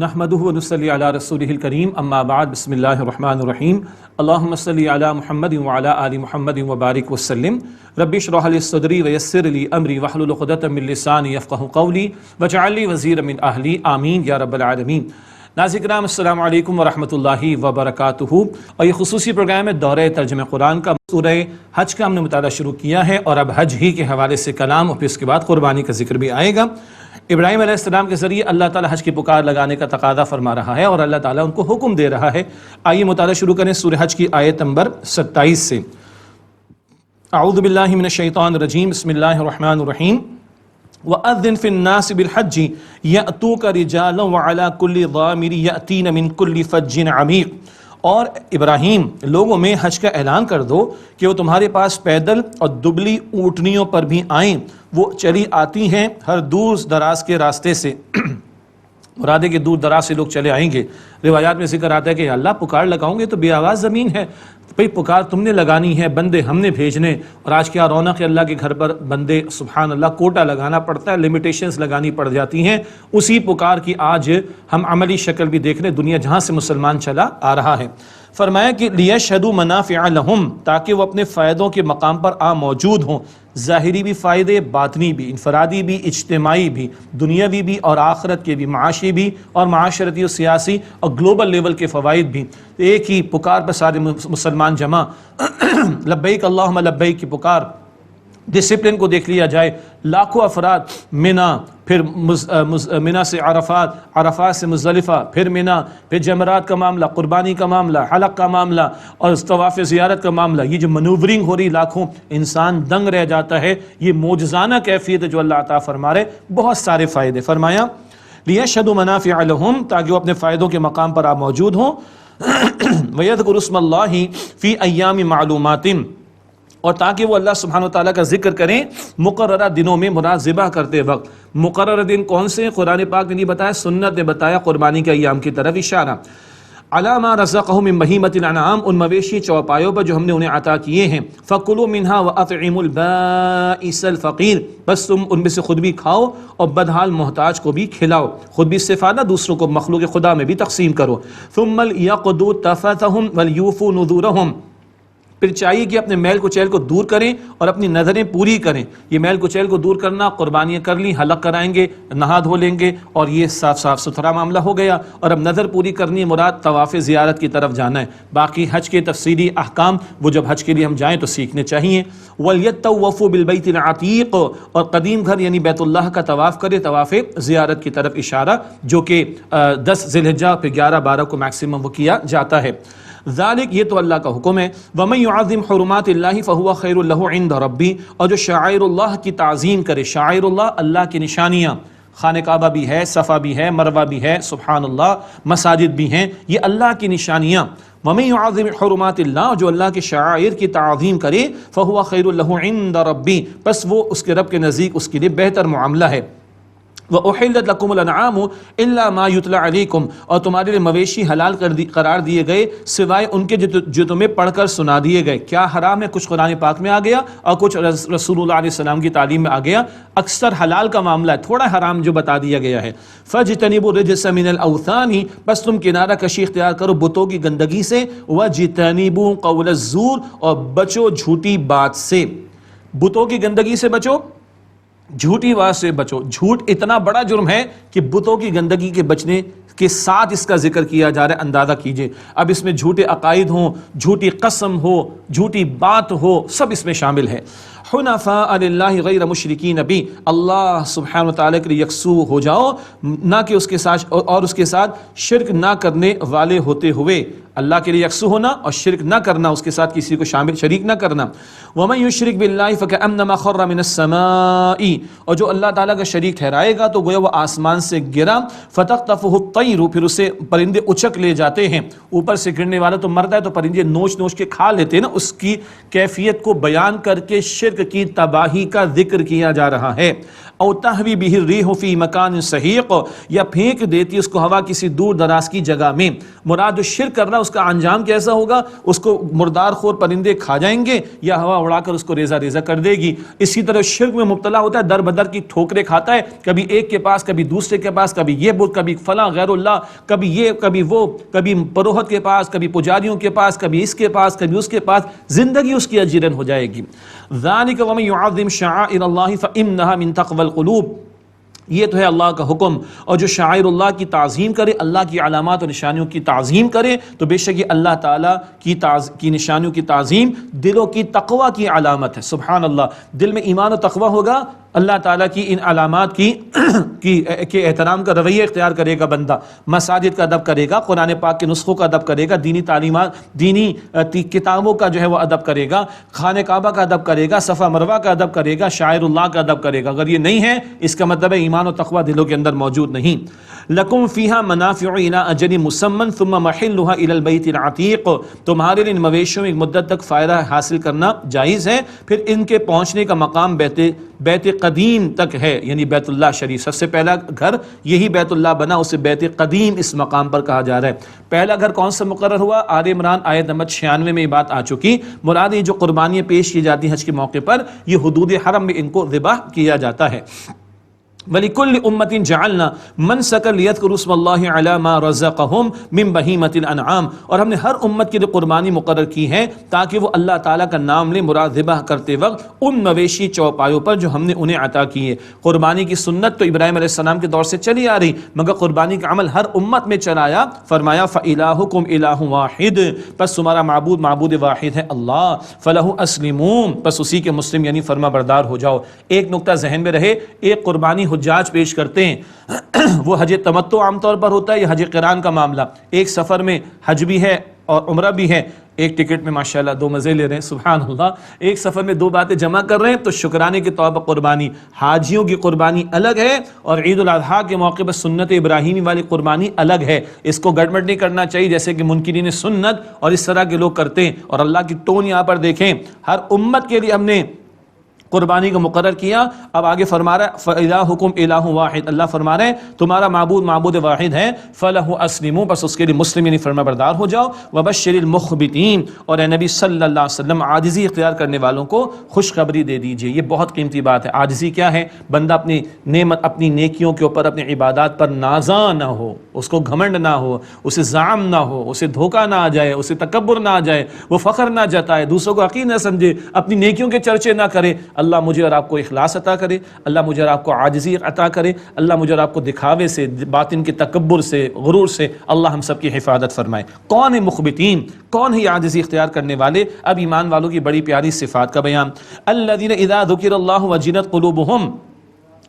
نحمده ونصلي على رسوله الكريم اما بعد بسم الله الرحمن الرحيم اللهم صل على محمد وعلى آل محمد وبارك وسلم رب اشرح لي صدري ويسر لي امري واحلل عقدة من لساني يفقهوا قولي واجعل لي وزيرا من اهلي آمین یا رب العالمین۔ ناظرین کرام السلام علیکم ورحمۃ اللہ وبرکاتہ، اور یہ خصوصی پروگرام ہے دورہ ترجمہ قرآن کا۔ سورہ حج کا ہم نے مطالعہ شروع کیا ہے اور اب حج ہی کے حوالے سے کلام اور پھر اس کے بعد قربانی کا ذکر بھی آئے گا۔ ابراہیم علیہ السلام کے ذریعے اللہ تعالیٰ حج کی پکار لگانے کا تقاضا فرما رہا ہے اور اللہ تعالیٰ ان کو حکم دے رہا ہے۔ آئیے مطالعہ شروع کریں سورہ حج کی آیت نمبر 27 سے۔ اعوذ باللہ من الشیطان الرجیم، بسم اللہ الرحمن الرحیم۔ وَأَذِّن فِي النَّاسِ بِالْحَجِّ يَأْتُوكَ رِجَالًا وَعَلَى كُلِّ ضَامِرٍ يَأْتِينَ مِنْ كُلِّ فَجٍّ عَمِيقٍ۔ اور ابراہیم لوگوں میں حج کا اعلان کر دو کہ وہ تمہارے پاس پیدل اور دبلی اونٹنیوں پر بھی آئیں، وہ چلی آتی ہیں ہر دور دراز کے راستے سے۔ مراد ہے کہ دور دراز سے لوگ چلے آئیں گے۔ روایات میں ذکر آتا ہے کہ اللہ پکار لگاؤں گے تو بے آواز زمین ہے، بھئی پکار تم نے لگانی ہے، بندے ہم نے بھیجنے۔ اور آج کیا رونق ہے اللہ کے گھر پر، بندے سبحان اللہ کوٹا لگانا پڑتا ہے، لمیٹیشنز لگانی پڑ جاتی ہیں۔ اسی پکار کی آج ہم عملی شکل بھی دیکھ رہے ہیں، دنیا جہاں سے مسلمان چلا آ رہا ہے۔ فرمایا کہ لیشہدوا منافع لہم، تاکہ وہ اپنے فائدوں کے مقام پر موجود ہوں، ظاہری بھی فائدے، باطنی بھی، انفرادی بھی، اجتماعی بھی، دنیاوی بھی اور آخرت کے بھی، معاشی بھی اور معاشرتی و سیاسی اور گلوبل لیول کے فوائد بھی۔ ایک ہی پکار پر سارے مسلمان جمع، لبیک اللہم لبیک کی پکار۔ ڈسپلن کو دیکھ لیا جائے، لاکھوں افراد منا، پھر منا سے عرفات، عرفات سے مزدلفہ، پھر منا، پھر جمرات کا معاملہ، قربانی کا معاملہ، حلق کا معاملہ اور طواف زیارت کا معاملہ۔ یہ جو منورنگ ہو رہی لاکھوں، انسان دنگ رہ جاتا ہے۔ یہ موجزانہ کیفیت ہے جو اللہ عطا فرما رہے، بہت سارے فائدے۔ فرمایا لیشہدوا منافع لہم، تاکہ وہ اپنے فائدوں کے مقام پر آپ موجود ہوں۔ وَيَذْكُرُوا اسْمَ اللَّهِ فِي أَيَّامٍ مَعْلُومَاتٍ، اور تاکہ وہ اللہ سبحانہ وتعالیٰ کا ذکر کریں مقررہ دنوں میں، مراد ذبح کرتے وقت۔ مقررہ دن کون سے؟ قرآن پاک نے نہیں بتایا، سنت نے بتایا، قربانی کے ایام کی طرف اشارہ۔ علی ما رزقہم من بہیمۃ الانعام، ان مویشی چوپایوں پر جو ہم نے انہیں عطا کیے ہیں۔ فکلوا منہا واطعموا البائس الفقیر، بس تم ان میں سے خود بھی کھاؤ اور بدحال محتاج کو بھی کھلاؤ، خود بھی استفادہ، دوسروں کو مخلوق خدا میں بھی تقسیم کرو۔ ثم لیقضوا تفثہم ولیوفوا نذورہم، پھر چاہیے کہ اپنے میل کچیل کو دور کریں اور اپنی نظریں پوری کریں۔ یہ میل کچیل کو دور کرنا، قربانیاں کر لیں، حلق کرائیں گے، نہا دھو لیں گے اور یہ صاف ستھرا معاملہ ہو گیا۔ اور اب نظر پوری کرنی ہے، مراد طواف زیارت کی طرف جانا ہے۔ باقی حج کے تفصیلی احکام وہ جب حج کے لیے ہم جائیں تو سیکھنے چاہیے۔ وَلْيَطَّوَّفُوا بِالْبَيْتِ الْعَتِيقِ، اور قدیم گھر یعنی بیت اللہ کا طواف کرے، طواف زیارت کی طرف اشارہ، جو کہ 10 ذی الحجہ پھر 11 12 کو میکسیمم وہ کیا جاتا ہے۔ ذالک، یہ تو اللہ کا حکم ہے۔ وَمَن يُعَظِّمْ حُرُمَاتِ اللَّهِ فَهُوَ خَيْرٌ لَهُ عِندَ رَبِّهِ، اور جو شعائر اللہ کی تعظیم کرے، شعائر اللہ اللہ کی نشانیاں، خانہ کعبہ بھی ہے، صفا بھی ہے، مروہ بھی ہے، سبحان اللہ، مساجد بھی ہیں، یہ اللہ کی نشانیاں۔ وَمَن يُعَظِّمْ حُرُمَاتِ اللَّهِ، جو اللہ کے شعائر کی تعظیم کرے، فَهُوَ خَيْرٌ لَهُ عِندَ رَبِّهِ، بس وہ اس کے رب کے نزدیک اس کے لیے بہتر معاملہ ہے۔ وَأُحِلَّتْ لَكُمُ الْأَنْعَامُ إِلَّا مَا يُتْلَى عَلَيْكُمْ، اور تمہارے لیے مویشی حلال قرار دیے گئے سوائے ان کے جو تمہیں پڑھ کر سنا دیے گئے۔ کیا حرام ہے؟ کچھ قرآن پاک میں آ گیا اور کچھ رسول اللہ علیہ السلام کی تعلیم میں آ گیا۔ اکثر حلال کا معاملہ ہے، تھوڑا حرام جو بتا دیا گیا ہے۔ فَاجْتَنِبُوا الرِّجْسَ مِنَ الْأَوْثَانِ، بس تم کنارہ کشی اختیار کرو بتوں کی گندگی سے۔ وَاجْتَنِبُوا قَوْلَ الزُّورِ، اور بچو جھوٹی بات سے۔ بتوں کی گندگی سے بچو، جھوٹی بات سے بچو۔ جھوٹ اتنا بڑا جرم ہے کہ بتوں کی گندگی کے بچنے کے ساتھ اس کا ذکر کیا جا رہا ہے، اندازہ کیجئے۔ اب اس میں جھوٹے عقائد ہوں، جھوٹی قسم ہو، جھوٹی بات ہو، سب اس میں شامل ہے۔ حنفاء للہ غیر مشرکین بھی، اللہ سبحانہ وتعالی کے لیے یکسو ہو جاؤ، نہ کہ اس کے ساتھ اور اس کے ساتھ شرک نہ کرنے والے ہوتے ہوئے۔ اللہ کے لیے یکسو ہونا اور شرک نہ کرنا، اس کے ساتھ کسی کو شریک نہ کرنا۔ وَمَن يُشْرِكْ بِاللَّهِ فَكَأَنَّمَا خَرَّ مِنَ السَّمَاءِ، اور جو اللہ تعالیٰ کا شریک ٹھہرائے گا تو گویا وہ آسمان سے گرا۔ فَتَخْطَفُهُ الطَّيْرُ، پھر اسے پرندے اچک لے جاتے ہیں۔ اوپر سے گرنے والا تو مرتا ہے تو پرندے نوچ نوچ کے کھا لیتے ہیں نا، اس کی کیفیت کو بیان کر کے شرک شرک کی تباہی کا ذکر کیا جا رہا ہے۔ او تہوی بہ الریح فی مکان صحیق، یا پھینک دیتی اس کو ہوا کسی دور دراز کی جگہ میں۔ مراد جو شرک کر رہا ہے اس کا انجام کیسا ہوگا؟ اس کو مردار خور پرندے کھا جائیں گے یا ہوا اڑا کر اس کو ریزہ ریزہ کر دے گی۔ اسی طرح شرک میں مبتلا ہوتا ہے، در بدر کی ٹھوکریں کھاتا ہے، کبھی ایک کے پاس، کبھی دوسرے کے پاس، کبھی یہ بت، کبھی فلاں غیر اللہ، کبھی یہ کبھی وہ، کبھی پروہت کے پاس، کبھی پجاریوں کے پاس، کبھی اس کے پاس، کبھی اس کے پاس، زندگی اس کی اجیرن ہو جائے گی۔ ذالک ومن یعظم شعائر اللہ فانھا من تقوی القلوب، یہ تو ہے اللہ کا حکم، اور جو شاعر اللہ کی تعظیم کرے، اللہ کی علامات اور نشانیوں کی تعظیم کرے، تو بے شک یہ اللہ تعالیٰ کی نشانیوں کی تعظیم دلوں کی تقوی کی علامت ہے۔ سبحان اللہ، دل میں ایمان و تقوی ہوگا، اللہ تعالیٰ کی ان علامات کے احترام کا رویہ اختیار کرے گا بندہ، مساجد کا ادب کرے گا، قرآن پاک کے نسخوں کا ادب کرے گا، دینی تعلیمات، دینی کتابوں کا جو ہے وہ ادب کرے گا، خانہ کعبہ کا ادب کرے گا، صفا مروہ کا ادب کرے گا، شاعر اللہ کا ادب کرے گا۔ اگر یہ نہیں ہے، اس کا مطلب ہے ایمان و تقوی دلوں کے اندر موجود نہیں۔ لکم فیہا منافع الی اجل مسمى ثم محلها الی البیت العتیق، تمہارے لیے ان مویشیوں میں ایک مدت تک فائدہ حاصل کرنا جائز ہے، پھر ان کے پہنچنے کا مقام بیت قدیم تک ہے، یعنی بیت اللہ شریف۔ سب سے پہلا گھر یہی بیت اللہ بنا، اسے بیت قدیم اس مقام پر کہا جا رہا ہے۔ پہلا گھر کون سا مقرر ہوا؟ آل عمران آیت نمبر 96 میں یہ بات آ چکی۔ مراد یہ جو قربانیاں پیش کی جاتی ہیں حج کے موقع پر، یہ حدود حرم میں ان کو ذبح کیا جاتا ہے۔ وَلِكُلِّ أُمَّةٍ جَعَلْنَا مَنْسَكًا لِيَذْكُرُوا اسْمَ اللَّهِ عَلَى مَا رَزَقَهُمْ مِنْ بَهِيمَةِ الْأَنْعَامِ، اور ہم نے ہر امت کے لیے قربانی مقرر کی ہے تاکہ وہ اللہ تعالیٰ کا نام لیں مراد ذبح کرتے وقت ان مویشی چوپایوں پر جو ہم نے انہیں عطا کیے۔ قربانی کی سنت تو ابراہیم علیہ السلام کے دور سے چلی آ رہی، مگر قربانی کا عمل ہر امت میں چلایا۔ فرمایا فَإِلَٰهُكُمْ إِلَٰهٌ وَاحِدٌ، پس تمہارا معبود واحد ہے اللہ، فَلَهُ أَسْلِمُوا، پس اسی کے مسلم یعنی فرما بردار ہو جاؤ۔ ایک نقطہ ذہن میں رہے، ایک قربانی حجاج پیش کرتے ہیں وہ حج تمتع عام طور پر ہوتا ہے، یہ حج قران کا معاملہ، ایک سفر میں حج بھی ہے اور عمرہ بھی ہے، ایک ٹکٹ میں ماشاءاللہ دو مزے لے رہے ہیں، سبحان اللہ، ایک سفر میں دو باتیں جمع کر رہے ہیں، تو شکرانے کے طور پر قربانی۔ حاجیوں کی قربانی الگ ہے اور عید الاضحیٰ کے موقع پر سنت ابراہیمی والی قربانی الگ ہے، اس کو گڑبڑ نہیں کرنا چاہیے جیسے کہ منکرین سنت اور اس طرح کے لوگ کرتے ہیں۔ اور اللہ کی ٹون یہاں پر دیکھیں، ہر امت کے لیے ہم نے قربانی کو مقرر کیا۔ اب آگے فرما رہا ہے فَإِلَٰهُكُمْ إِلَٰهٌ وَاحِدٌ، اللہ فرما رہے ہیں تمہارا معبود واحد ہے، فَلَهُ أَسْلِمُوا، بس اس کے لیے مسلم یعنی فرما بردار ہو جاؤ۔ وَبَشِّرِ الْمُخْبِتِينَ، اور اے نبی صلی اللہ علیہ وسلم عاجزی اختیار کرنے والوں کو خوشخبری دے دیجئے۔ یہ بہت قیمتی بات ہے۔ عاجزی کیا ہے؟ بندہ اپنی نعمت، اپنی نیکیوں کے اوپر، اپنی عبادات پر نازاں نہ ہو، اس کو گھمنڈ نہ ہو، اسے زعم نہ ہو، اسے دھوکہ نہ آ جائے، اسے تکبر نہ آ جائے، وہ فخر نہ جتائے، دوسروں کو حقیر نہ سمجھے، اپنی نیکیوں کے چرچے نہ کرے۔ اللہ مجھے اور آپ کو اخلاص عطا کرے، اللہ مجھے اور آپ کو عاجزی عطا کرے، اللہ مجھے اور آپ کو دکھاوے سے، باطن کے تکبر سے، غرور سے اللہ ہم سب کی حفاظت فرمائے۔ کون ہے مخبتین؟ کون ہے عاجزی اختیار کرنے والے؟ اب ایمان والوں کی بڑی پیاری صفات کا بیان۔ الذین اذا ذکر اللہ وجلت قلوبہم،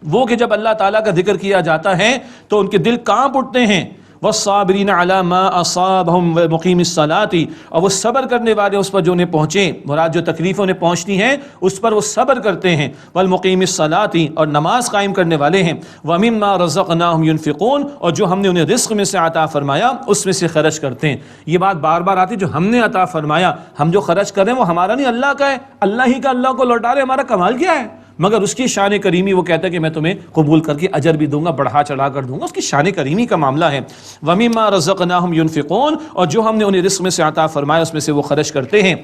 وہ کہ جب اللہ تعالیٰ کا ذکر کیا جاتا ہے تو ان کے دل کانپ اٹھتے ہیں۔ والصابرین علی ما اصابہم ومقیم الصلاۃ، اور وہ صبر کرنے والے اس پر جو انہیں پہنچے، مراد جو تکلیفیں انہیں پہنچتی ہیں اس پر وہ صبر کرتے ہیں۔ والمقیم الصلاۃ، اور نماز قائم کرنے والے ہیں۔ ومما رزقناہم ینفقون، اور جو ہم نے انہیں رزق میں سے عطا فرمایا اس میں سے خرچ کرتے ہیں۔ یہ بات بار بار آتی، جو ہم نے عطا فرمایا، ہم جو خرچ کر رہے ہیں وہ ہمارا نہیں، اللہ کا ہے، اللہ ہی کا اللہ کو لوٹا رہے، ہمارا کمال کیا ہے؟ مگر اس کی شان کریمی، وہ کہتا ہے کہ میں تمہیں قبول کر کے اجر بھی دوں گا، بڑھا چڑھا کر دوں گا، اس کی شان کریمی کا معاملہ ہے۔ وَمِمَّا رَزَقْنَاهُمْ يُنْفِقُونَ، اور جو ہم نے انہیں رزق میں سے عطا فرمایا اس میں سے وہ خرچ کرتے ہیں۔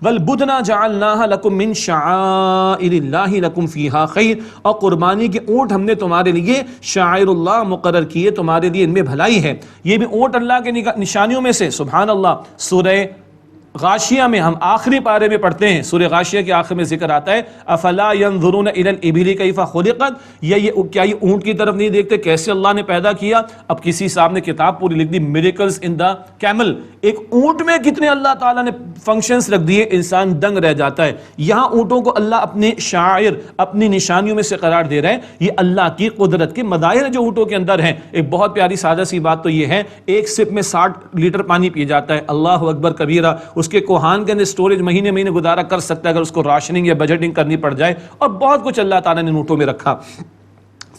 وَالْبُدْنَ جَعَلْنَاهَا لَكُم مِّن شَعَائِرِ اللَّهِ لَكُمْ فِيهَا خَيْرٌ، اور قربانی کے اونٹ ہم نے تمہارے لیے شاعر اللہ مقرر کیے، تمہارے لیے ان میں بھلائی ہے۔ یہ بھی اونٹ اللہ کے نشانیوں میں سے، سبحان اللہ۔ سورہ غاشیہ میں ہم آخری پارے میں پڑھتے ہیں، سورہ غاشیہ کے آخر میں ذکر آتا ہے افلا ينظرون الى الابل كيف خلقت، کیا یہ اونٹ کی طرف نہیں دیکھتے کیسے اللہ نے پیدا کیا؟ اب کسی صاحب نے کتاب پوری لکھ دی میریکلز ان دا کیمل، ایک اونٹ میں کتنے اللہ تعالیٰ نے فنکشنز رکھ دیے، انسان دنگ رہ جاتا ہے۔ یہاں اونٹوں کو اللہ اپنے شاعر، اپنی نشانیوں میں سے قرار دے رہے ہیں، یہ اللہ کی قدرت کے مظاہر جو اونٹوں کے اندر ہیں۔ ایک بہت پیاری سادہ سی بات تو یہ ہے، ایک سپ میں 60 لیٹر پانی پی جاتا ہے، اللہ اکبر کبیرہ۔ اس کے کوہان کے اندر اسٹوریج مہینے مہینے گزارا کر سکتا ہے اگر اس کو راشننگ یا بجٹنگ کرنی پڑ جائے، اور بہت کچھ اللہ تعالیٰ نے اونٹوں میں رکھا۔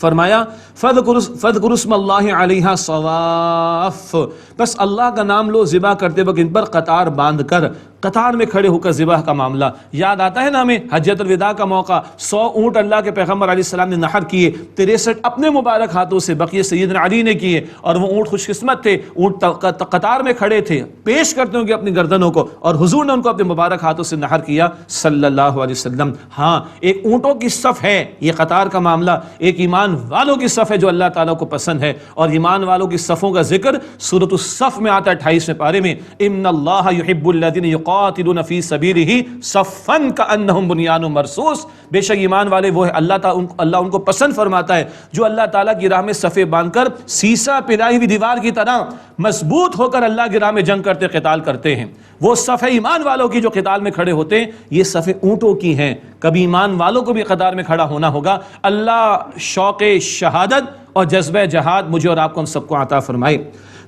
فرمایا فَاذْكُرُوا اسْمَ اللَّهِ عَلَيْهَا صَوَافَ، بس اللہ کا نام لو ذبح کرتے وقت ان پر قطار باندھ کر قطار میں کھڑے ہو کر ذبح کا معاملہ یاد آتا ہے نا ہمیں. حجۃ الوداع کا موقع 100 اونٹ اللہ کے پیغمبر علیہ السلام نے نحر کیے, 63 اپنے مبارک ہاتھوں سے, بقیہ سیدنا علی نے کیے, اور وہ اونٹ خوش قسمت تھے, اونٹ قطار میں کھڑے تھے پیش کرتے ہوں گے اپنی گردنوں کو, اور حضور نے ان کو اپنے مبارک ہاتھوں سے نحر کیا صلی اللہ علیہ وسلم. ہاں ایک اونٹوں کی صف ہے یہ قطار کا معاملہ, ایک ایمان والوں کی صف ہے جو اللہ تعالیٰ کو پسند ہے, اور ایمان والوں کی صفوں کا ذکر سورۃ الصف میں آتا ہے 28ویں پارے میں, ان اللہ یحب الذین یقاتلون فی سبیلہ صفا کأنہم بنیان مرصوص. بے شک ایمان والے وہ ہے اللہ ان کو پسند فرماتا ہے جو اللہ تعالیٰ کی راہ میں صفیں باندھ کر سیسا پلائی ہوئی دیوار کی طرح مضبوط ہو کر اللہ کی راہ میں جنگ کرتے قتال کرتے ہیں. وہ صفیں ایمان والوں کی جو قتال میں کھڑے ہوتے ہیں, یہ صفیں اونٹوں کی ہیں. کبھی ایمان والوں کو بھی قطار میں کھڑا ہونا ہوگا. اللہ شوق شہادت اور جذبہ جہاد مجھے اور آپ کو ہم سب کو عطا فرمائے.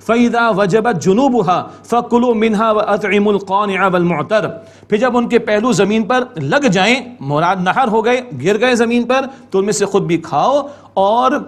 فَإِذَا وَجَبَتْ جُنُوبُهَا فَكُلُوا مِنْهَا وَأَطْعِمُوا الْقَانِعَ وَالْمُعْتَرَ. پھر جب ان کے پہلو زمین پر لگ جائیں, مراد نہر ہو گئے, گر گئے زمین پر, تو ان میں سے خود بھی کھاؤ اور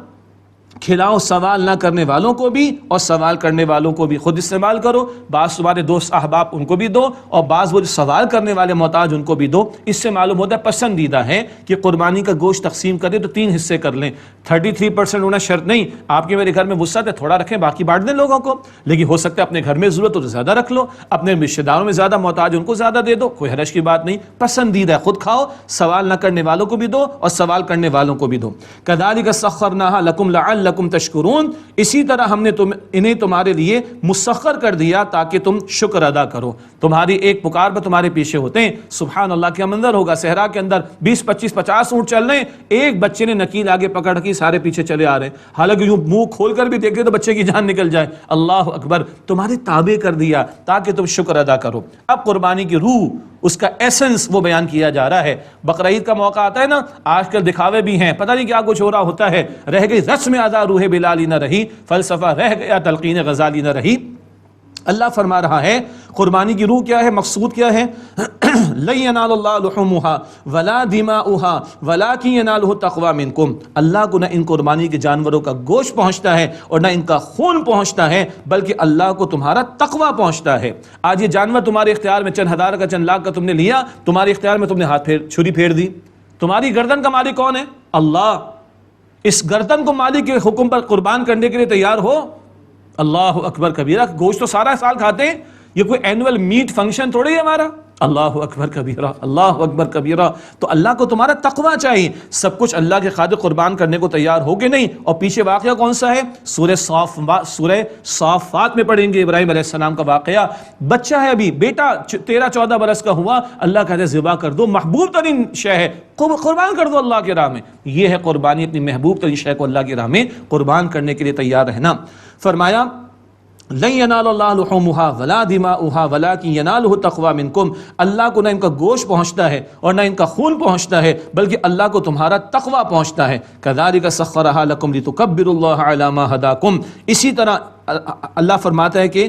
کھلاؤ سوال نہ کرنے والوں کو بھی, اور سوال کرنے والوں کو بھی خود استعمال کرو. بعض تمہارے دوست احباب ان کو بھی دو, اور بعض وہ سوال کرنے والے محتاج ان کو بھی دو. اس سے معلوم ہوتا ہے پسندیدہ ہے کہ قربانی کا گوشت تقسیم کریں تو 3 حصے کر لیں. 33% ہونا شرط نہیں. آپ کے میرے گھر میں وسعت ہے, تھوڑا رکھیں, باقی بانٹ دیں لوگوں کو. لیکن ہو سکتا ہے اپنے گھر میں ضرورت ہو تو زیادہ رکھ لو, اپنے رشتے داروں میں زیادہ محتاج ان کو زیادہ دے دو, کوئی حرج کی بات نہیں. پسندیدہ ہے, خود کھاؤ, سوال نہ کرنے والوں کو بھی دو اور سوال کرنے والوں کو بھی دو. کذالک سخرناها لکم لعلکم تشکرون. اسی طرح ہم نے انہیں تمہارے لیے مسخر کر دیا تاکہ تم شکر ادا کرو. تمہاری ایک پکار پر تمہارے پیچھے ہوتے ہیں. سبحان اللہ, کیا منظر ہوگا صحرا کے اندر 20 25 50 اونٹ چل رہے ہیں, ایک بچے نے نکیل آگے پکڑ کی, سارے پیچھے چلے آ رہے ہیں. حالانکہ یوں منہ کھول کر بھی دیکھتے تو بچے کی جان نکل جائے. اللہ اکبر, تمہارے تابع کر دیا تاکہ تم شکر ادا کرو. اب قربانی کی روح, اس کا ایسنس وہ بیان کیا جا رہا ہے. بقرعید کا موقع آتا ہے نا, آج کل دکھاوے بھی ہیں, پتہ نہیں کیا کچھ ہو رہا ہوتا ہے. رہ گئی رسم ادا روح بلالی نہ رہی, فلسفہ رہ گیا تلقین غزالی نہ رہی. اللہ فرما رہا ہے قربانی کی روح کیا ہے, مقصود کیا ہے. لن ینال اللہ لحومها ولا دماؤها ولکن ینالہ التقوی منکم. اللہ کو نہ ان قربانی کے جانوروں کا گوشت پہنچتا ہے اور نہ ان کا خون پہنچتا ہے, بلکہ اللہ کو تمہارا تقوی پہنچتا ہے. آج یہ جانور تمہارے اختیار میں, چند ہزار کا چند لاکھ کا تم نے لیا, تمہارے اختیار میں, تم نے ہاتھ چھری پھیر دی. تمہاری گردن کا مالک کون ہے؟ اللہ. اس گردن کو مالک کے حکم پر قربان کرنے کے لیے تیار ہو. اللہ اکبر کبیرہ. گوشت تو سارا سال کھاتے ہیں, یہ کوئی اینول میٹ فنکشن تھوڑی ہے ہمارا. اللہ اکبر کبیرہ, اللہ اکبر کبیرہ. تو اللہ کو تمہارا تقوی چاہیے. سب کچھ اللہ کے خاطر قربان کرنے کو تیار ہو گے نہیں. اور پیچھے واقعہ کون سا ہے؟ سورہ صافات میں پڑھیں گے ابراہیم علیہ السلام کا واقعہ. بچہ ہے ابھی, بیٹا 13-14 برس کا ہوا, اللہ کہتے ہیں ذبح کر دو, محبوب ترین شے ہے, قربان کر دو اللہ کی راہ میں. یہ ہے قربانی, اپنی محبوب ترین شے کو اللہ کی راہ میں قربان کرنے کے لیے تیار رہنا. فرمایا لن ینال اللہ لحومها ولا دماؤها ولکن ینالہ التقوی منکم. اللہ کو نہ ان کا گوشت پہنچتا ہے اور نہ ان کا خون پہنچتا ہے, بلکہ اللہ کو تمہارا تقوی پہنچتا ہے. کذالک سخرها لکم لتکبروا اللہ علی ما ہداکم. اسی طرح اللہ فرماتا ہے کہ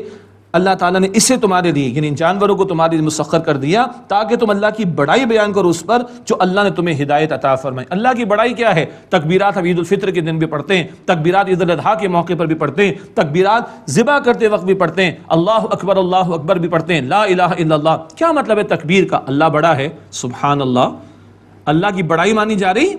اللہ تعالیٰ نے اسے تمہارے لیے, یعنی جانوروں کو تمہارے لیے مسخر کر دیا تاکہ تم اللہ کی بڑائی بیان کرو اس پر جو اللہ نے تمہیں ہدایت عطا فرمائی. اللہ کی بڑائی کیا ہے؟ تکبیرات ہم عید الفطر کے دن بھی پڑھتے ہیں, تکبیرات عید الاضحیٰ کے موقع پر بھی پڑھتے ہیں, تکبیرات ذبح کرتے وقت بھی پڑھتے ہیں, اللہ اکبر بھی پڑھتے ہیں, لا الہ الا اللہ. کیا مطلب ہے تکبیر کا؟ اللہ بڑا ہے, سبحان اللہ. اللہ کی بڑائی مانی جا رہی.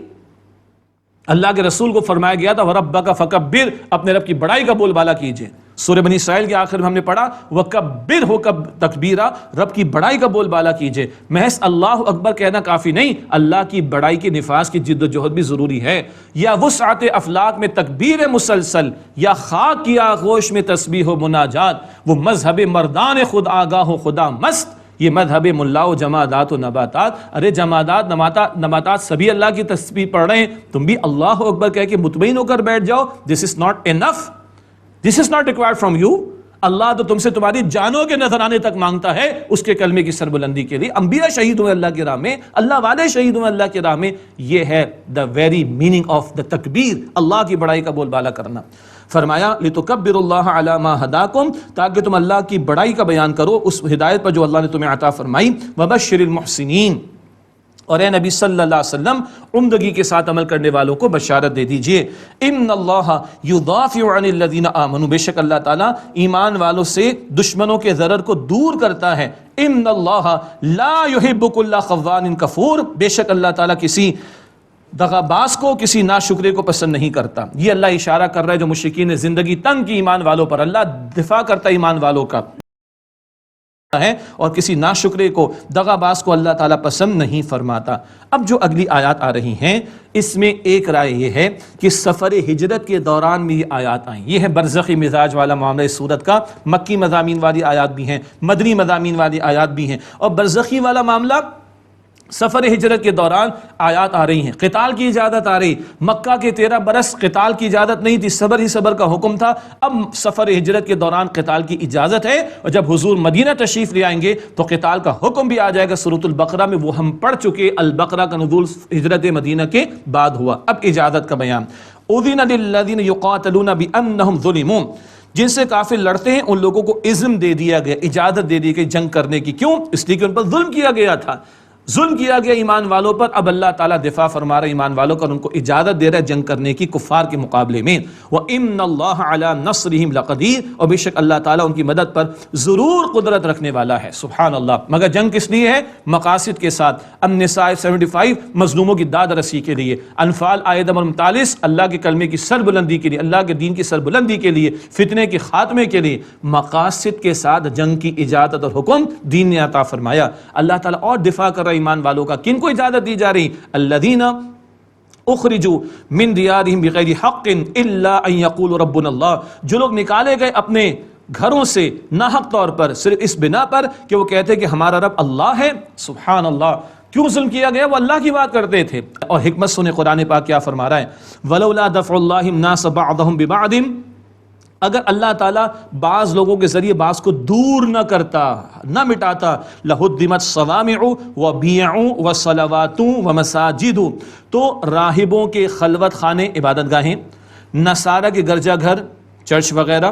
اللہ کے رسول کو فرمایا گیا تھا وَرَبَّكَ فَكَبِّرْ, اپنے رب کی بڑائی کا بول بالا کیجئے. سورہ بنی اسرائیل کے آخر میں ہم نے پڑھا وَكَبِّرْهُ تکبیرا, رب کی بڑائی کا بول بالا کیجئے. محض اللہ اکبر کہنا کافی نہیں, اللہ کی بڑائی کے نفاذ کی جد و جہد بھی ضروری ہے. یا وسعت افلاک میں تکبیر مسلسل, یا خاک کی آغوش میں تسبیح و مناجات. وہ مذہب مردان خود آگاہ و خدا مست, یہ مذہب ملا و جمادات و نباتات. ارے جمادات نباتات سبھی اللہ کی تسبیح پڑھ رہے ہیں, تم بھی اللہ اکبر کہہ کے مطمئن ہو کر بیٹھ جاؤ. This is not enough, this is not required from you. اللہ تو تم سے تمہاری جانوں کے نذرانے تک مانگتا ہے اس کے کلمے کی سربلندی کے لیے. انبیاء شہید ہوئے اللہ کی راہ میں, اللہ والے شہید ہوئے اللہ کی راہ میں. یہ ہے the very meaning of the تکبیر, اللہ کی بڑائی کا بول بالا کرنا. فرمایا لتکبروا اللہ علی ما ہداکم, تاکہ تم اللہ کی بڑائی کا بیان کرو اس ہدایت پر جو اللہ نے تمہیں عطا فرمائی. وبشر المحسنین, اور اے نبی صلی اللہ علیہ وسلم عمدگی کے ساتھ عمل کرنے والوں کو بشارت دے دیجئے، ان اللہ یدافع عن الذین آمنوا، بے شک اللہ تعالیٰ ایمان والوں سے دشمنوں کے ضرر کو دور کرتا ہے، ان اللہ لا یحب کل خوان کفور، بے شک اللہ تعالیٰ کسی دغا باز کو، کسی ناشکرے کو پسند نہیں کرتا۔ یہ اللہ اشارہ کر رہا ہے جو مشرکین نے زندگی تنگ کی ایمان والوں پر، اللہ دفاع کرتا ہے ایمان والوں کا ہے، اور کسی ناشکرے کو، دغا باز کو اللہ تعالیٰ پسند نہیں فرماتا۔ اب جو اگلی آیات آ رہی ہیں اس میں ایک رائے یہ ہے کہ سفر ہجرت کے دوران میں یہ آیات آئیں، یہ ہے برزخی مزاج والا معاملہ اس صورت کا، مکی مضامین والی آیات بھی ہیں، مدنی مضامین والی آیات بھی ہیں، اور برزخی والا معاملہ سفر ہجرت کے دوران آیات آ رہی ہیں، قتال کی اجازت آ رہی، مکہ کے 13 برس قتال کی اجازت نہیں تھی، صبر ہی صبر کا حکم تھا، اب سفر ہجرت کے دوران قتال کی اجازت ہے، اور جب حضور مدینہ تشریف لے آئیں گے تو قتال کا حکم بھی آ جائے گا۔ سورۃ البقرہ میں وہ ہم پڑھ چکے، البقرہ کا نزول ہجرت مدینہ کے بعد ہوا۔ اب اجازت کا بیان، اذن للذین یقاتلون بانہم ظلموا، جن سے کافر لڑتے ہیں ان لوگوں کو اذن دے دیا گیا، اجازت دے دی گئی جنگ کرنے کی، کیوں؟ اس لیے کہ ان پر ظلم کیا گیا تھا، ظلم کیا گیا ایمان والوں پر، اب اللہ تعالیٰ دفاع فرما رہا ہے ایمان والوں کا، ان کو اجازت دے رہا ہے جنگ کرنے کی کفار کے مقابلے میں۔ وَإِنَّ اللَّهَ عَلَى نَصْرِهِمْ لَقَدِيرٌ، اور بے شک اللہ تعالیٰ ان کی مدد پر ضرور قدرت رکھنے والا ہے، سبحان اللہ۔ مگر جنگ کس لیے ہے؟ مقاصد کے ساتھ۔ النساء 75 مظلوموں کی داد رسی کے لیے، انفال آیت نمبر 39 اللہ کے کلمے کی سربلندی کے لیے، اللہ کے دین کی سربلندی کے لیے، فتنے کے خاتمے کے لیے، مقاصد کے ساتھ جنگ کی اجازت اور حکم دین نے عطا فرمایا۔ اللہ تعالیٰ اور دفاع کر رہا ایمان والوں کا، کن کو اجازت دی جا رہی؟ الذین اخرجوا من دیارہم بغیر حق الا ان یقولوا ربنا اللہ، جو لوگ نکالے گئے اپنے گھروں سے ناحق طور پر، صرف اس بنا پر کہ وہ کہتے کہ ہمارا رب اللہ ہے۔ سبحان اللہ، کیوں ظلم کیا گیا؟ وہ اللہ کی بات کرتے تھے۔ اور حکمت سنیں قرآن پاک کیا فرما رہا ہے، ولولا دفع اللہ الناس بعضهم ببعض، اگر اللہ تعالیٰ بعض لوگوں کے ذریعے بعض کو دور نہ کرتا، نہ مٹاتا، لہدمت صوامع وبیع وصلوات ومساجد، تو راہبوں کے خلوت خانے، عبادت گاہیں، نصارہ کے گرجا گھر، چرچ وغیرہ،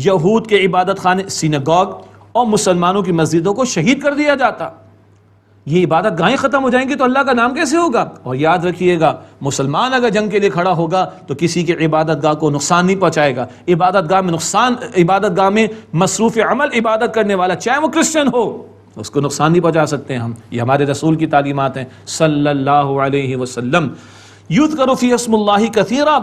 یہود کے عبادت خانے، سینگوگ، اور مسلمانوں کی مسجدوں کو شہید کر دیا جاتا۔ یہ عبادت گاہیں ختم ہو جائیں گی تو اللہ کا نام کیسے ہوگا؟ اور یاد رکھیے گا، مسلمان اگر جنگ کے لیے کھڑا ہوگا تو کسی کی عبادت گاہ کو نقصان نہیں پہنچائے گا۔ عبادت گاہ میں نقصان، عبادت گاہ میں مصروف عمل عبادت کرنے والا چاہے وہ کرسچن ہو، اس کو نقصان نہیں پہنچا سکتے ہم۔ یہ ہمارے رسول کی تعلیمات ہیں صلی اللہ علیہ وسلم۔ یذکر فی اسم اللہ کثیرا،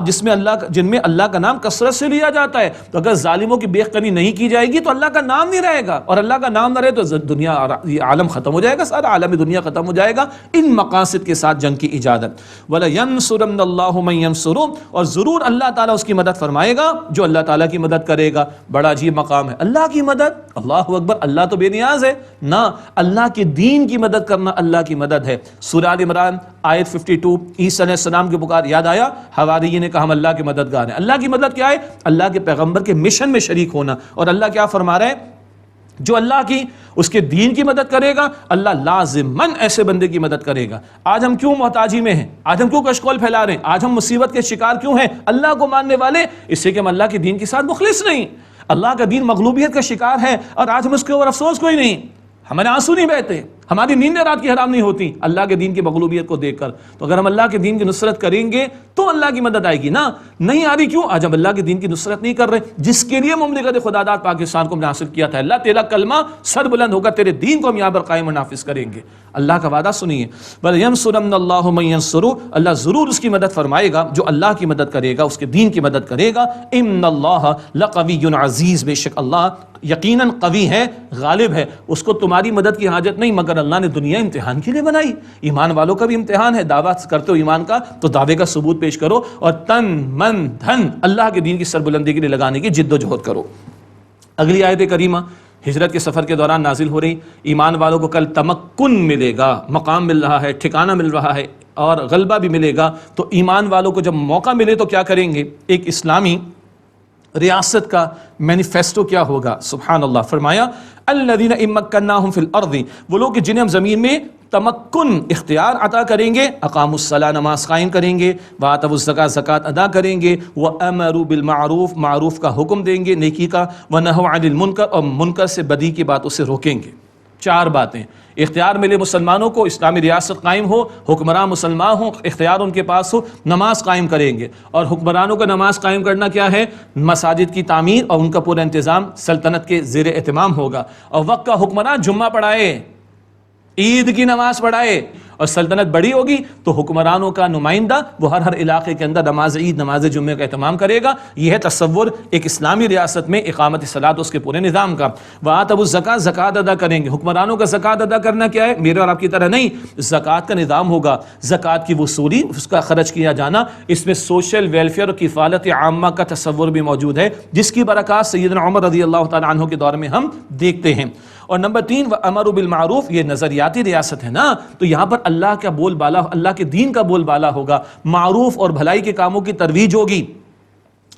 جن میں اللہ کا نام کثرت سے لیا جاتا ہے، تو اگر ظالموں کی بیخبری نہیں کی جائے گی تو اللہ کا نام نہیں رہے گا، اور اللہ کا نام نہ رہے تو دنیا، عالم ختم ہو جائے گا، سارا عالم دنیا ختم ہو جائے گا۔ ان مقاصد کے ساتھ جنگ کی اجازت۔ وَلَيَنْصُرَنَّ اللَّهُ مَن يَنْصُرُهُ، اور ضرور اللہ تعالیٰ اس کی مدد فرمائے گا جو اللہ تعالیٰ کی مدد کرے گا۔ بڑا عجیب مقام ہے، اللہ کی مدد، اللہ اکبر، اللہ تو بے نیاز ہے نہ، اللہ کے دین کی مدد کرنا اللہ کی مدد ہے۔ سورہ آل عمران آیت 52، عیسیٰ علیہ السلام کے پکار یاد آیا، حواریین نے کہا ہم اللہ کے مددگار ہیں۔ اللہ کی مدد کیا ہے؟ اللہ کے پیغمبر کے مشن میں شریک ہونا۔ اور اللہ کیا فرما رہا ہے؟ جو اللہ کی، اس کے دین کی مدد کرے گا، اللہ لازماً ایسے بندے کی مدد کرے گا۔ آج ہم کیوں محتاجی میں ہیں؟ آج ہم کیوں کشکول پھیلا رہے ہیں؟ آج ہم مصیبت کے شکار کیوں ہیں؟ اللہ کو ماننے والے، اس سے کہ ہم اللہ کے دین کے ساتھ مخلص نہیں، اللہ کا دین مغلوبیت کا شکار ہے، اور آج ہم اس کے اوپر افسوس کوئی نہیں، ہمارے آنسو نہیں بہتے، ہماری نیندیں رات کی حرام نہیں ہوتی اللہ کے دین کی مغلوبیت کو دیکھ کر۔ تو اگر ہم اللہ کے دین کی نصرت کریں گے تو اللہ کی مدد آئے گی نا، نہیں آ رہی کیوں؟ آج ہم اللہ کے دین کی نصرت نہیں کر رہے، جس کے لیے مملکت خداداد پاکستان کو ہم نے حاصل کیا تھا۔ اللہ تیرا کلمہ سر بلند ہوگا، تیرے دین کو ہم یہاں پر قائم و نافذ کریں گے۔ اللہ کا وعدہ سنیے، وَلَيَنْصُرَنَّ اللَّهُ مَن يَنْصُرُهُ، اللہ ضرور اس کی مدد فرمائے گا جو اللہ کی مدد کرے گا، اس کے دین کی مدد کرے گا۔ إِنَّ اللَّهَ لَقَوِيٌّ عَزِيزٌ، بے شک اللہ یقیناً قوی ہے، غالب ہے، اس کو تمہاری مدد کی حاجت نہیں، مگر اللہ نے دنیا امتحان کے لیے بنائی۔ ایمان والوں کا بھی امتحان ہے، دعویٰ کرتے ہو ایمان کا تو دعوے کا ثبوت پیش کرو، اور تن من دھن اللہ کے دین کی سربلندی کے لیے لگانے کی جد و جہد کرو۔ اگلی آیت کریمہ ہجرت کے سفر کے دوران نازل ہو رہی، ایمان والوں کو کل تمکن ملے گا، مقام مل رہا ہے، ٹھکانہ مل رہا ہے، اور غلبہ بھی ملے گا۔ تو ایمان والوں کو جب موقع ملے تو کیا کریں گے؟ ایک اسلامی ریاست کا مینیفیسٹو کیا ہوگا؟ سبحان اللہ، فرمایا الذین ان مکناہم فی الارض، وہ لوگ جنہیں ہم زمین میں تمکن اختیار عطا کریں گے، اقاموا الصلاۃ، نماز قائم کریں گے، وآتوا الزکاۃ، زکوٰۃ ادا کریں گے، وامروا بالمعروف، معروف کا حکم دیں گے، نیکی کا، ونہوا عن المنکر، اور منکر سے بدی کی باتوں سے روکیں گے۔ 4 باتیں. اختیار ملے مسلمانوں کو، اسلامی ریاست قائم ہو، حکمران مسلمان ہوں، اختیار ان کے پاس ہو، نماز قائم کریں گے. اور حکمرانوں کا نماز قائم کرنا کیا ہے؟ مساجد کی تعمیر اور ان کا پورا انتظام سلطنت کے زیر اہتمام ہوگا. اور وقت کا حکمران جمعہ پڑھائے، عید کی نماز پڑھائے. اور سلطنت بڑی ہوگی تو حکمرانوں کا نمائندہ وہ ہر علاقے کے اندر نماز عید، نماز جمعے کا اہتمام کرے گا. یہ ہے تصور ایک اسلامی ریاست میں اقامت صلاۃ اس کے پورے نظام کا. وآتوا الزکاۃ، زکوٰۃ ادا کریں گے. حکمرانوں کا زکوٰۃ ادا کرنا کیا ہے؟ میرے اور آپ کی طرح نہیں، زکوٰۃ کا نظام ہوگا، زکوٰۃ کی وصولی، اس کا خرچ کیا جانا. اس میں سوشل ویلفیئر اور کفالت عامہ کا تصور بھی موجود ہے، جس کی برکات سیدنا عمر رضی اللہ تعالیٰ عنہ کے دور میں ہم دیکھتے ہیں. اور نمبر 3 وَأَمَرُوا بِالْمَعْرُوفِ، یہ نظریاتی ریاست ہے نا، تو یہاں پر اللہ کا بول بالا، اللہ کے دین کا بول بالا ہوگا، معروف اور بھلائی کے کاموں کی ترویج ہوگی،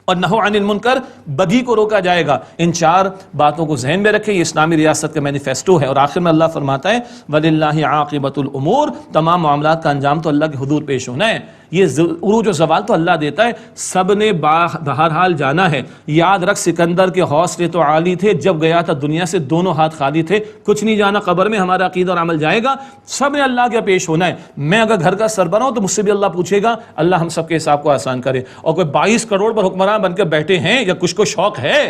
اور نہو عن المنکر، بدی کو روکا جائے گا. ان 4 باتوں کو ذہن میں رکھیں، یہ اسلامی ریاست کا مینیفیسٹو ہے. اور آخر میں اللہ فرماتا ہے وَلِلَّهِ عَاقِبَةُ الْأُمُورِ، تمام معاملات کا انجام تو اللہ کے حضور پیش ہونا ہے. یہ عروج و زوال تو اللہ دیتا ہے، سب نے بہرحال جانا ہے. یاد رکھ سکندر کے حوصلے تو عالی تھے، جب گیا تھا دنیا سے 2 ہاتھ خالی تھے، کچھ نہیں جانا. قبر میں ہمارا عقیدہ اور عمل جائے گا، سب نے اللہ کے پیش ہونا ہے. میں اگر گھر کا سربراہ ہوں تو مجھ سے بھی اللہ پوچھے گا، اللہ ہم سب کے حساب کو آسان کرے. اور کوئی 22 کروڑ پر حکمران بن کے بیٹھے ہیں یا کچھ کو شوق ہے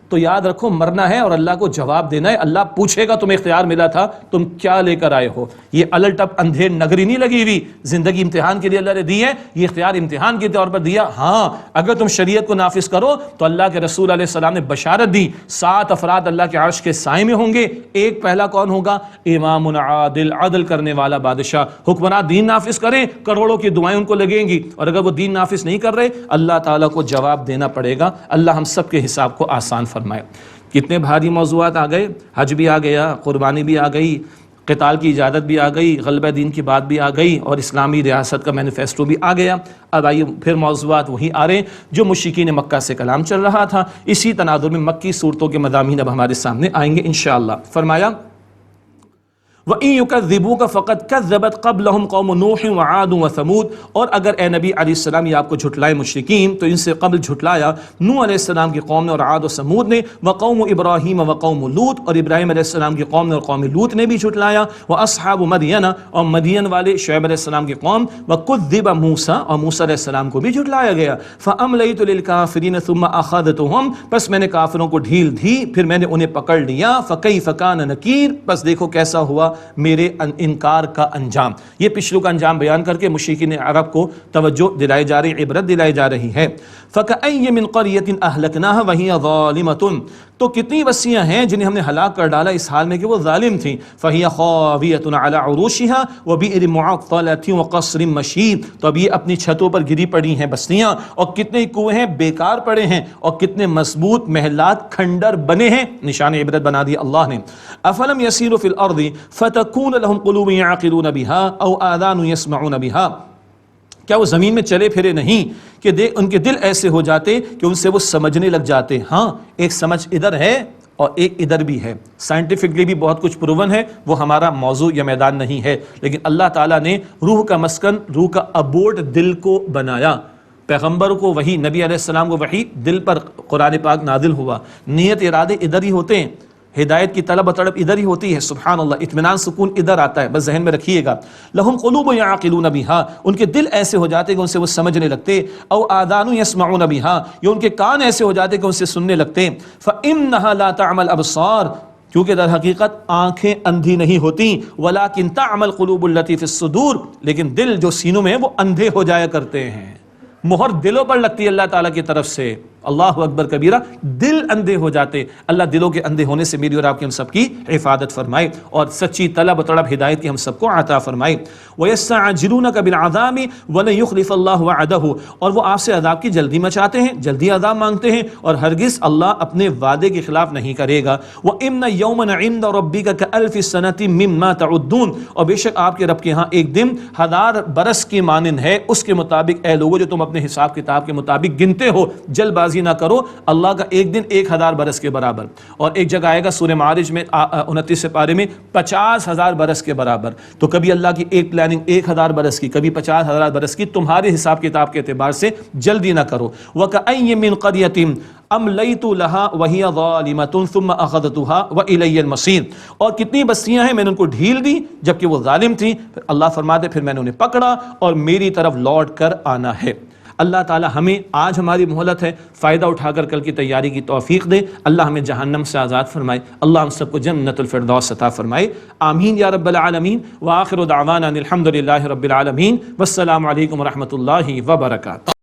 تو یاد رکھو مرنا ہے اور اللہ کو جواب دینا ہے. اللہ پوچھے گا تمہیں اختیار ملا تھا، تم کیا لے کر آئے ہو. یہ الٹ اب اندھیر نگری نہیں لگی ہوئی، زندگی امتحان کے لیے اللہ نے دی ہے، یہ اختیار امتحان کے طور پر دیا. ہاں اگر تم شریعت کو نافذ کرو تو اللہ کے رسول علیہ السلام نے بشارت دی، 7 افراد اللہ کے عرش کے سائے میں ہوں گے. ایک پہلا کون ہوگا؟ امام عادل، عدل کرنے والا بادشاہ. حکمران دین نافذ کریں، کروڑوں کی دعائیں ان کو لگیں گی، اور اگر وہ دین نافذ نہیں کر رہے اللہ تعالیٰ کو جواب دینا پڑے گا. اللہ ہم سب کے حساب کو آسان فرمائے. کتنے بھاری موضوعات آ گئے، حج بھی آ گیا، قربانی بھی آ گئی، قتال کی اجازت بھی آ گئی، غلبہ دین کی بات بھی آ گئی، اور اسلامی ریاست کا مینیفیسٹو بھی آ گیا. اب آئیے پھر موضوعات وہی آ رہے ہیں جو مشرکین مکہ سے کلام چل رہا تھا. اسی تناظر میں مکی صورتوں کے مضامین اب ہمارے سامنے آئیں گے انشاءاللہ. فرمایا وَإِن يُكَذِّبُوكَ فَقَدْ كَذَّبَتْ قَبْلَهُمْ قَوْمُ نُوحٍ وَعَادٌ وَثَمُودَ، اور اگر اے نبی علیہ السلام یہ آپ کو جھٹلائے مشرکین تو ان سے قبل جھٹلایا نوح علیہ السلام کی قوم نے اور عاد و سمود نے، وقوم ابراہیم وقوم لوط، اور ابراہیم علیہ السلام کی قوم نے اور قوم لوط نے بھی جھٹلایا، وَأَصْحَابُ مَدْيَنَ، اور مدین والے شعیب علیہ السلام کی قوم، وَكُذِّبَ مُوسَىٰ، اور موسیٰ علیہ السلام کو بھی جھٹلایا گیا. فَأَمْلَيْتُ لِلْكَافِرِينَ ثُمَّ أَخَذْتُهُمْ، پس میں نے کافروں کو ڈھیل دی پھر میں نے انہیں پکڑ لیا. فَكَيْفَ كَانَ نَكِيرٌ، پس دیکھو کیسا ہوا میرے انکار کا انجام. یہ پچھلوں کا انجام بیان کر کے مشرکین عرب کو توجہ دلائی جا رہی، عبرت دلائی جا رہی ہے. فَكَأَيٍّ مِّن قَرْيَةٍ أَهْلَكْنَاهَا وَهِيَ ظَالِمَةٌ، تو کتنی بستیاں ہیں جنہیں ہم نے ہلاک کر ڈالا اس حال میں کہ وہ ظالم تھیں. فَهِيَ خَاوِيَةٌ عَلَىٰ عُرُوشِهَا وَبِئْرٍ مُّعَطَّلَةٍ وَقَصْرٍ مَّشِيدٍ، تو اب یہ اپنی چھتوں پر گری پڑی ہیں بستیاں، اور کتنے کنویں ہیں بیکار پڑے ہیں، اور کتنے مضبوط محلات کھنڈر بنے ہیں. نشان عبرت بنا دیا اللہ نے. أَفَلَمْ يَسِيرُوا فِي الْأَرْضِ فَتَكُونَ لَهُمْ قُلُوبٌ يَعْقِلُونَ بِهَا أَوْ آذَانٌ يَسْمَعُونَ بِهَا، کیا وہ زمین میں چلے پھرے نہیں کہ ان کے دل ایسے ہو جاتے کہ ان سے وہ سمجھنے لگ جاتے. ہاں ایک سمجھ ادھر ہے اور ایک ادھر بھی ہے، سائنٹیفکلی بھی بہت کچھ پروون ہے، وہ ہمارا موضوع یا میدان نہیں ہے. لیکن اللہ تعالیٰ نے روح کا مسکن، روح کا ابوٹ دل کو بنایا. پیغمبر کو وحی، نبی علیہ السلام کو وحی دل پر قرآن پاک نازل ہوا. نیت ارادے ادھر ہی ہوتے ہیں، ہدایت کی طلب و طلب ادھر ہی ہوتی ہے. سبحان اللہ، اطمینان سکون ادھر آتا ہے، بس ذہن میں رکھیے گا. لہم قلوب یعقلون بہا، ان کے دل ایسے ہو جاتے کہ ان سے وہ سمجھنے لگتے. او آذان یسمعون بہا، یا ان کے کان ایسے ہو جاتے کہ ان سے سننے لگتے. فانها لا تعمل الابصار، کیونکہ در حقیقت آنکھیں اندھی نہیں ہوتی، ولکن تعمل القلوب التي في الصدور، لیکن دل جو سینوں میں وہ اندھے ہو جایا کرتے ہیں. مہر دلوں پر لگتی ہے اللہ تعالیٰ کی طرف سے. اللہ اکبر کبیرہ، دل اندھے ہو جاتے. اللہ دلوں کے اندھے ہونے سے میری اور آپ کی ہم سب کی حفاظت فرمائے، اور سچی طلب و طلب ہدایت کی ہم سب کو عطا فرمائے. وَيَسْتَعْجِلُونَكَ بِالْعَذَابِ وَلَن يُخْلِفَ اللَّهُ وَعْدَهُ، اور وہ آپ سے عذاب کی جلدی مچاتے ہیں، جلدی عذاب مانگتے ہیں، اور ہرگز اللہ اپنے وعدے کے خلاف نہیں کرے گا. وَإِنَّ يَوْمًا عِندَ رَبِّكَ كَأَلْفِ سَنَةٍ مِّمَّا تَعُدُّونَ، اور بے شک آپ کے رب کے ہاں ایک دن 1000 برس کے مانند ہے اس کے مطابق اے لوگوں جو تم اپنے حساب کتاب کے مطابق گنتے ہو. جلد بازی مرضی نہ کرو، اللہ کا ایک دن 1000 برس کے برابر، اور ایک جگہ آئے گا سورہ معارج میں 29 پارے میں 50,000 برس کے برابر۔ تو کبھی اللہ کی ایک پلاننگ 1000 برس کی، کبھی 50,000 برس کی، تمہارے حساب کتاب کے اعتبار سے جلدی نہ کرو۔ وَكَأَيٍّ مِّن قَرْيَةٍ أَمْلَيْتُ لَهَا وَهِيَ ظَالِمَةٌ ثُمَّ أَخَذْتُهَا وَإِلَيَّ الْمَصِيرُ، اور کتنی بستیاں ہیں میں نے ان کو ڈھیل دی جبکہ وہ ظالم تھیں، پھر اللہ فرماتے پھر میں نے انہیں پکڑا اور میری طرف لوٹ کر آنا ہے۔ اللہ تعالی ہمیں آج ہماری مہلت ہے، فائدہ اٹھا کر کل کی تیاری کی توفیق دے، اللہ ہمیں جہنم سے آزاد فرمائے، اللہ ہم سب کو جنت الفردوس عطا فرمائے، آمین یا رب العالمین۔ وآخر دعوانا الحمد للہ رب العالمین، والسلام علیکم ورحمۃ اللہ وبرکاتہ۔